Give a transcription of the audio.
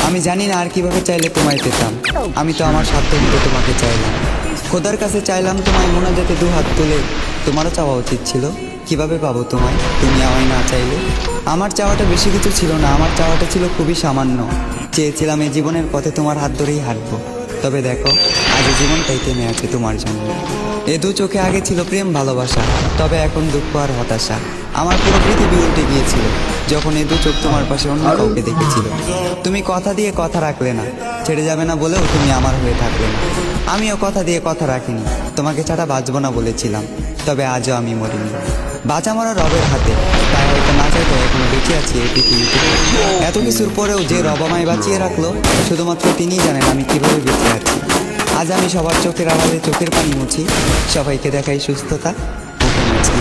আমি জানি না আর কিভাবে চাইলে তোমায় পেতাম। আমি তো আমার সাধ্য মতো তোমাকে চাইলাম, খোদার কাছে চাইলাম তোমায় মোনাজাতে দু হাত তুলে। তোমারও চাওয়া উচিত ছিল, কিভাবে পাবো তোমায় তুমি আমায় না চাইলে। আমার চাওয়াটা বেশি কিছু ছিল না, আমার চাওয়াটা ছিল খুবই সামান্য। চেয়েছিলাম এই জীবনের পথে তোমার হাত ধরেই হাঁটবো। তবে দেখো, আজ এই জীবনটাই থেমে আছে তোমার জন্য। এ দু চোখে আগে ছিল প্রেম ভালোবাসা, তবে এখন দুঃখ আর হতাশা। আমার পুরো পৃথিবী উল্টে গিয়েছিল যখন এ দু চোখ তোমার পাশে অন্য কাউকে দেখেছিল। তুমি কথা দিয়ে কথা রাখলে না, ছেড়ে যাবে না বলেও তুমি আমার হয়ে থাকলে না। আমিও কথা দিয়ে কথা রাখিনি, তোমাকে ছাড়া বাঁচবো না বলেছিলাম। তবে আজও আমি মরিনি, বাঁচা মরা রবের হাতে। তাই হয়তো না চাইতো এখনো বেঁচে আছি এই পৃথিবীতে। এত কিছুর পরেও যে রব আমায় বাঁচিয়ে রাখলো, শুধুমাত্র তিনিই জানেন আমি কিভাবে বেঁচে আছি। আজ আমি সবার চোখের আড়ালে চোখের পানি মুছি, সবাইকে দেখাই সুস্থতা, মুখে মুছি।